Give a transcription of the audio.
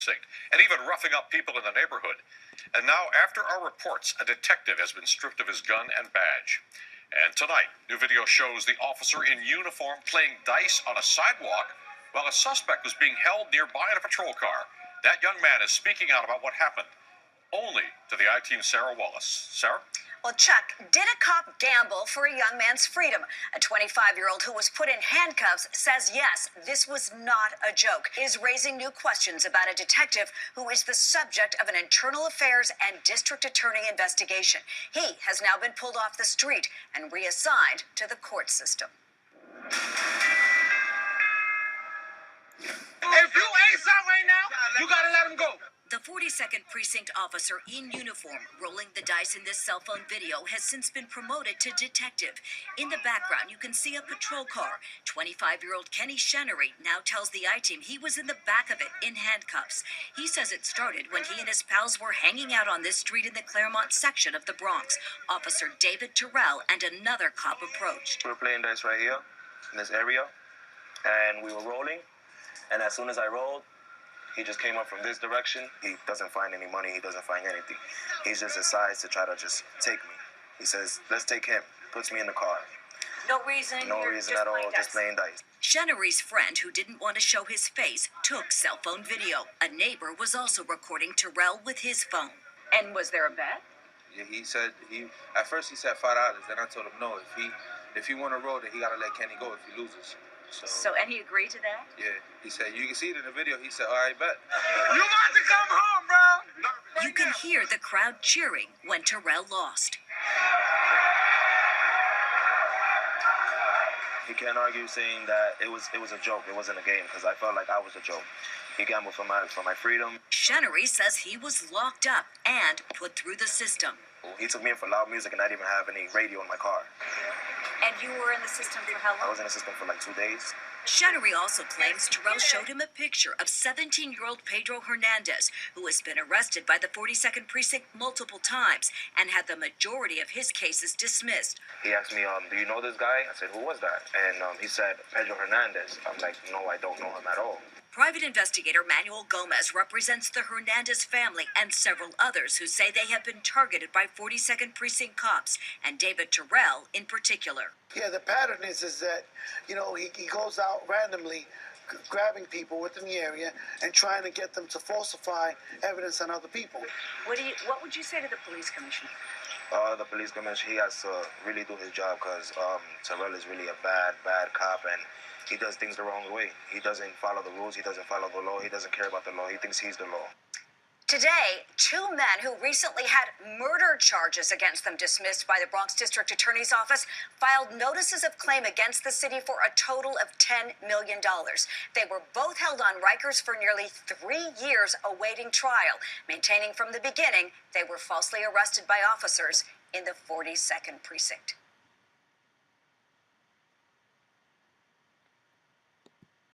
and even roughing up people in the neighborhood. And now, after our reports, a detective has been stripped of his gun and badge. And tonight, new video shows the officer in uniform playing dice on a sidewalk while a suspect was being held nearby in a patrol car. That young man is speaking out about what happened, only to the I-Team's Sarah Wallace. Sarah? Well, Chuck, did a cop gamble for a young man's freedom? A 25-year-old who was put in handcuffs says yes, this was not a joke. Is raising new questions about a detective who is the subject of an internal affairs and district attorney investigation. He has now been pulled off the street and reassigned to the court system. If you ain't shot right now, you gotta let him go. The 42nd Precinct officer in uniform rolling the dice in this cell phone video has since been promoted to detective. In the background, you can see a patrol car. 25-year-old Kenny Chenery now tells the I-Team he was in the back of it in handcuffs. He says it started when he and his pals were hanging out on this street in the Claremont section of the Bronx. Officer David Terrell and another cop approached. We were playing dice right here in this area, and we were rolling, and as soon as I rolled, he just came up from this direction. He doesn't find any money. He doesn't find anything. He just decides to try to just take me. He says, let's take him. Puts me in the car. No reason? No reason at all, just playing dice. Chenery's friend, who didn't want to show his face, took cell phone video. A neighbor was also recording Terrell with his phone. And was there a bet? Yeah, he said at first he said $5. Then I told him no. If he want to roll, then he gotta let Kenny go if he loses. So, and he agreed to that? Yeah, he said, you can see it in the video, he said, all right, bet. You about to come home, bro! You can hear the crowd cheering when Terrell lost. He can't argue saying that it was a joke, it wasn't a game, because I felt like I was a joke. He gambled for my freedom. Chenery says he was locked up and put through the system. He took me in for loud music and I didn't even have any radio in my car. And you were in the system for how long? I was in the system for like 2 days. Chenery also claims Terrell showed him a picture of 17-year-old Pedro Hernandez, who has been arrested by the 42nd Precinct multiple times and had the majority of his cases dismissed. He asked me, do you know this guy? I said, who was that? And he said, Pedro Hernandez. I'm like, no, I don't know him at all. Private investigator Manuel Gomez represents the Hernandez family and several others who say they have been targeted by 42nd Precinct cops, and David Terrell in particular. Yeah, the pattern is that, he goes out randomly grabbing people within the area and trying to get them to falsify evidence on other people. What would you say to the police commissioner? The police commissioner, he has to really do his job because Terrell is really a bad cop, and he does things the wrong way. He doesn't follow the rules. He doesn't follow the law. He doesn't care about the law. He thinks he's the law. Today, 2 men who recently had murder charges against them dismissed by the Bronx District Attorney's Office filed notices of claim against the city for a total of $10 million. They were both held on Rikers for nearly 3 years awaiting trial, maintaining from the beginning they were falsely arrested by officers in the 42nd Precinct.